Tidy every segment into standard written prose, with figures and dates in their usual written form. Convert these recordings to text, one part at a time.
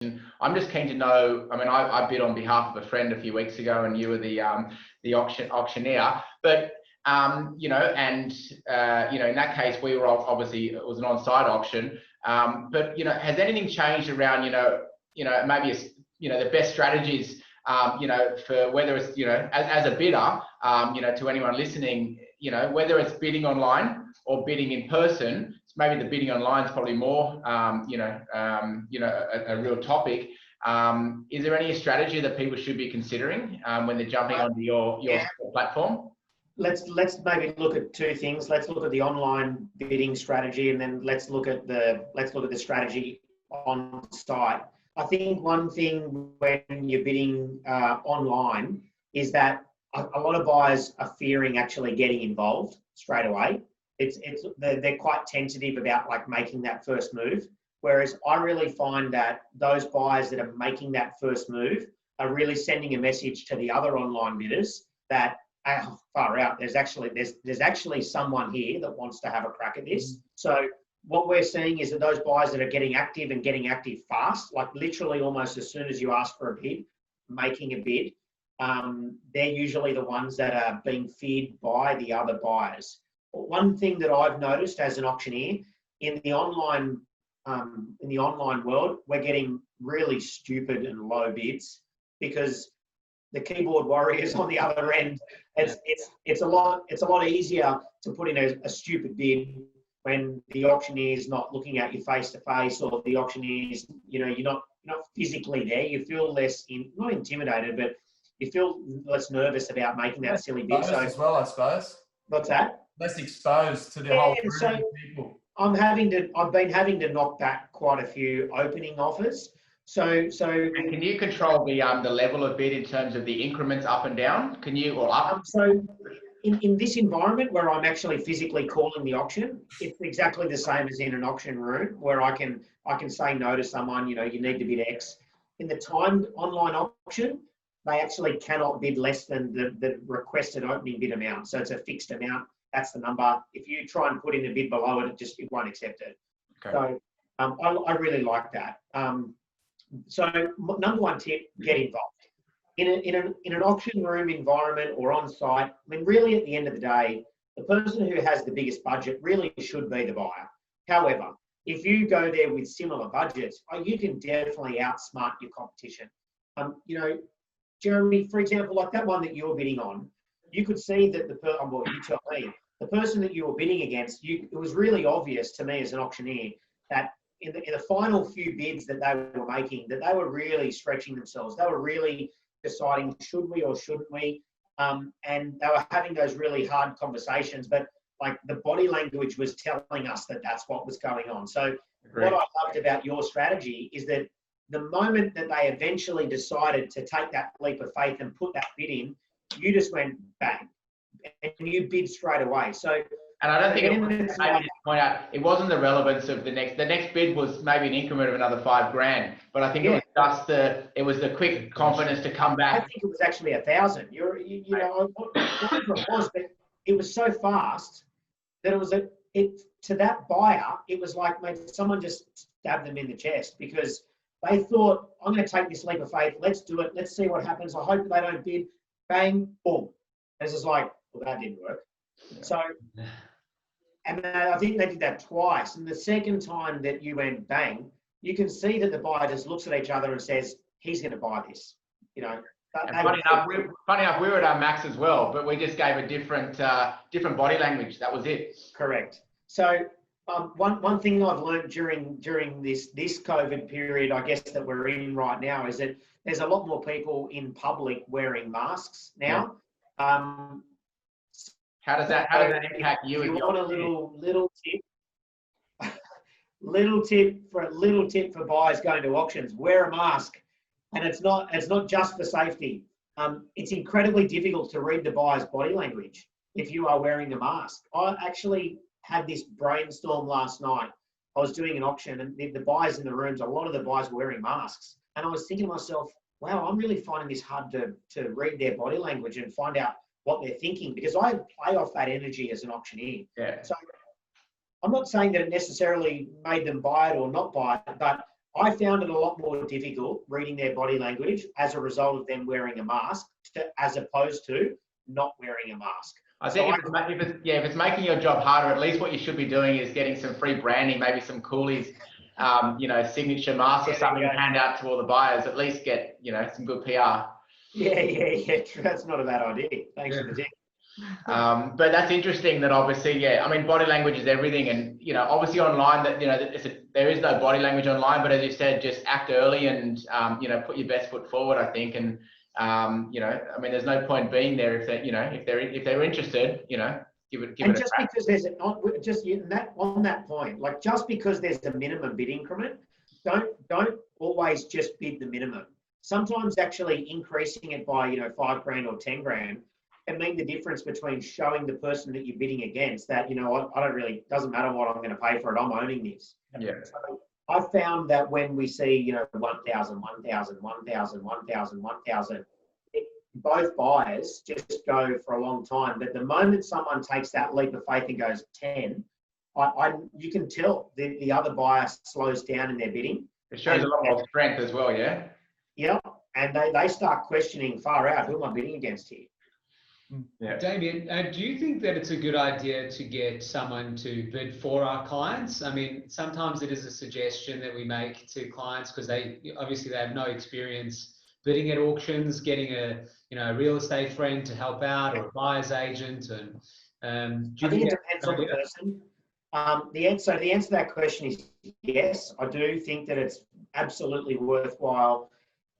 I'm just keen to know, I mean, I bid on behalf of a friend a few weeks ago, and you were the auctioneer, but you know, and you know, in that case, we were obviously, it was an on-site auction, but you know, has anything changed around, you know, maybe it's, you know, the best strategies, you know, for whether it's, you know, as a bidder, you know, to anyone listening, you know, whether it's bidding online or bidding in person. Maybe the bidding online is probably more, you know, a real topic. Is there any strategy that people should be considering when they're jumping onto your platform? Let's maybe look at two things. Let's look at the online bidding strategy, and then let's look at the strategy on site. I think one thing when you're bidding online is that a lot of buyers are fearing actually getting involved straight away. They're quite tentative about like making that first move. Whereas I really find that those buyers that are making that first move are really sending a message to the other online bidders that, far out, there's actually someone here that wants to have a crack at this. So what we're seeing is that those buyers that are getting active and getting active fast, like literally almost as soon as you ask for a bid, making a bid, they're usually the ones that are being feared by the other buyers. One thing that I've noticed as an auctioneer in the online world, we're getting really stupid and low bids because the keyboard warriors on the other end. It's a lot easier to put in a stupid bid when the auctioneer is not looking at you face to face, or the auctioneer is, you know, you're not physically there. You feel less not intimidated, but you feel less nervous about making that silly bid. So as well, I suppose. What's that? Less exposed to the whole group of people. I've been having to knock back quite a few opening offers. So and can you control the level of bid in terms of the increments up and down? Can you, or up? So in this environment where I'm actually physically calling the auction, it's exactly the same as in an auction room where I can say no to someone, you know, you need to bid X. In the timed online auction, they actually cannot bid less than the requested opening bid amount. So it's a fixed amount. That's the number. If you try and put in a bid below it, it won't accept it. Okay. So I really like that. So number one tip, get involved. In an auction room environment or on site, I mean, really at the end of the day, the person who has the biggest budget really should be the buyer. However, if you go there with similar budgets, you can definitely outsmart your competition. You know, Jeremy, for example, like that one that you're bidding on, you could see that you tell me, the person that you were bidding against, it was really obvious to me as an auctioneer that in the final few bids that they were making, that they were really stretching themselves. They were really deciding, should we or shouldn't we? And they were having those really hard conversations, but like the body language was telling us that that's what was going on. So what I loved about your strategy is that the moment that they eventually decided to take that leap of faith and put that bid in, you just went bang, and you bid straight away. So, and I don't think it wasn't the relevance of the next bid was maybe an increment of another $5,000, but I think it was just it was the quick confidence to come back. I think it was actually 1,000. You know, whatever it was, but it was so fast that it was to that buyer, it was like maybe someone just stabbed them in the chest because they thought, I'm going to take this leap of faith. Let's do it. Let's see what happens. I hope they don't bid. Bang, boom. It's just like, well, that didn't work. Yeah. So, and I think they did that twice. And the second time that you went bang, you can see that the buyer just looks at each other and says, he's going to buy this. You know. Funny enough, we were at our max as well, but we just gave a different body language. That was it. Correct. So one thing I've learned during this COVID period, I guess that we're in right now, is that there's a lot more people in public wearing masks now. Yeah. How does that impact you? If you want a little tip, little tip for buyers going to auctions: wear a mask, and it's not just for safety. It's incredibly difficult to read the buyer's body language if you are wearing a mask. I actually had this brainstorm last night. I was doing an auction, and the buyers in the rooms, a lot of the buyers were wearing masks, and I was thinking to myself, wow, I'm really finding this hard to read their body language and find out what they're thinking, because I play off that energy as an auctioneer. Yeah. So I'm not saying that it necessarily made them buy it or not buy it, but I found it a lot more difficult reading their body language as a result of them wearing a mask as opposed to not wearing a mask. I think if it's making your job harder, at least what you should be doing is getting some free branding, maybe some Cooley's, signature mask or something to hand out to all the buyers. At least get, some good PR. Yeah. True. That's not a bad idea. Thanks for the tip. But that's interesting that obviously, body language is everything, and obviously online there is no body language online, but as you said, just act early and put your best foot forward, I think, and there's no point being there if they're interested, give it And a just crack. because there's on that point, like just because there's a minimum bid increment, don't always just bid the minimum. Sometimes actually increasing it by $5,000 or $10,000 can mean the difference between showing the person that you're bidding against that I don't really, doesn't matter what I'm going to pay for it, I'm owning this. Yeah. So I found that when we see 1,000, 1,000, 1,000, 1,000, 1,000, both buyers just go for a long time. But the moment someone takes that leap of faith and goes 10, you can tell the other buyer slows down in their bidding. It shows a lot more strength as well, yeah? Yeah, and they start questioning far out, who am I bidding against here? Yeah. Damien, do you think that it's a good idea to get someone to bid for our clients? I mean, sometimes it is a suggestion that we make to clients because they have no experience bidding at auctions, getting a real estate friend to help out or a buyer's agent. And I think it depends on the person. The answer to that question is yes. I do think that it's absolutely worthwhile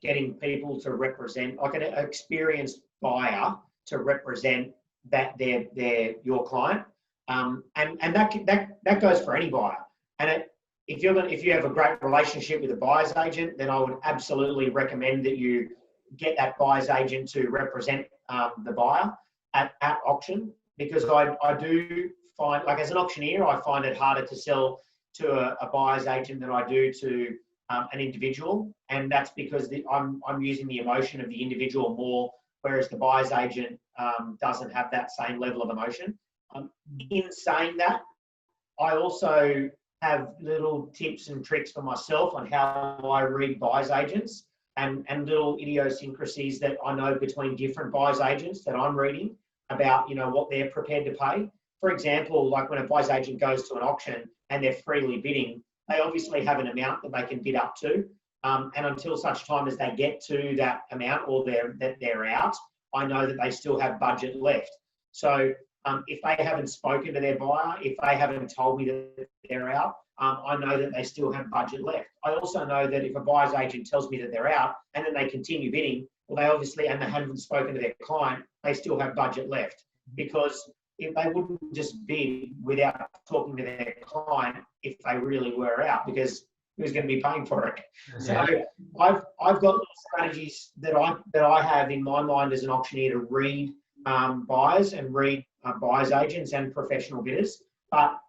getting people to represent, like an experienced buyer, to represent that they're your client, and that goes for any buyer. And if you have a great relationship with a buyer's agent, then I would absolutely recommend that you get that buyer's agent to represent the buyer at auction, because I do find, like as an auctioneer, I find it harder to sell to a buyer's agent than I do to an individual, and that's because I'm using the emotion of the individual more, whereas the buyer's agent doesn't have that same level of emotion. In saying that, I also have little tips and tricks for myself on how I read buyer's agents and little idiosyncrasies that I know between different buyer's agents that I'm reading about, what they're prepared to pay. For example, like when a buyer's agent goes to an auction and they're freely bidding, they obviously have an amount that they can bid up to. And until such time as they get to that amount or they're out, I know that they still have budget left. So if they haven't spoken to their buyer, if they haven't told me that they're out, I know that they still have budget left. I also know that if a buyer's agent tells me that they're out and then they continue bidding, well, they haven't spoken to their client, they still have budget left. Because if they wouldn't just bid without talking to their client if they really were out, because who's going to be paying for it? So I've got little strategies that I have in my mind as an auctioneer to read buyers and read buyers agents and professional bidders. But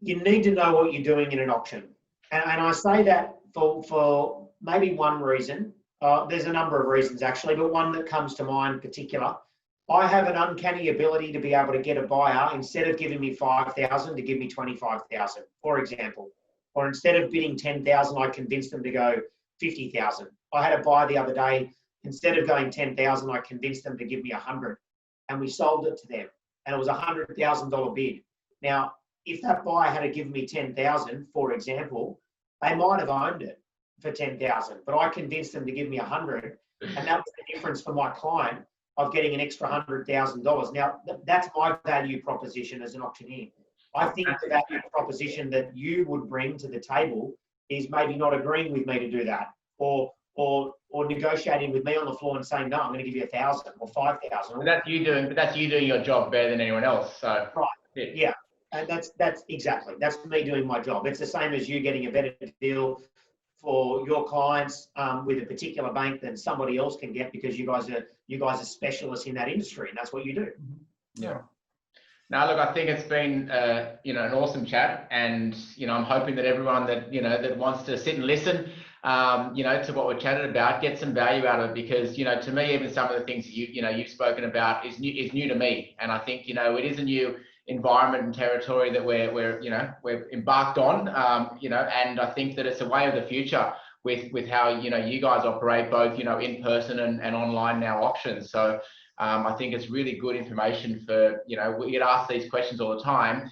you need to know what you're doing in an auction, and I say that for maybe one reason. There's a number of reasons actually, but one that comes to mind in particular. I have an uncanny ability to be able to get a buyer, instead of giving me 5,000, to give me 25,000, for example. Or instead of bidding 10,000, I convinced them to go 50,000. I had a buyer the other day, instead of going 10,000, I convinced them to give me 100, and we sold it to them. And it was a $100,000 bid. Now, if that buyer had given me 10,000, for example, they might have owned it for 10,000, but I convinced them to give me 100, and that was the difference for my client of getting an extra $100,000. Now, that's my value proposition as an auctioneer. I think the value proposition that you would bring to the table is maybe not agreeing with me to do that, or negotiating with me on the floor and saying, no, I'm going to give you 1,000 or 5,000. That's you doing your job better than anyone else. So right, yeah, and that's me doing my job. It's the same as you getting a better deal for your clients with a particular bank than somebody else can get, because you guys are specialists in that industry, and that's what you do. Yeah. Now, look, I think it's been, an awesome chat, and, I'm hoping that everyone that, that wants to sit and listen, to what we're chatted about, get some value out of it, because, to me, even some of the things you've spoken about is new to me. And I think, it is environment and territory that we're embarked on, you know, and I think that it's a way of the future with how, you know, you guys operate both, you know, in person and online now auctions. So I think it's really good information for, you know, we get asked these questions all the time,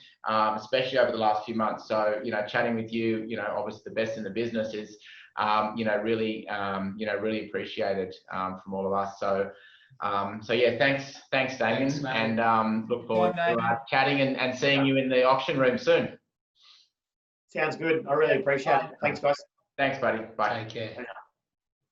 especially over the last few months. So, you know, chatting with you, you know, obviously the best in the business is, you know, really appreciated from all of us. So, so yeah, thanks, Damien, Thanks, mate. and look forward to chatting and seeing you in the auction room soon. Sounds good. I really appreciate it. Thanks, guys. Thanks, buddy. Bye. Take care.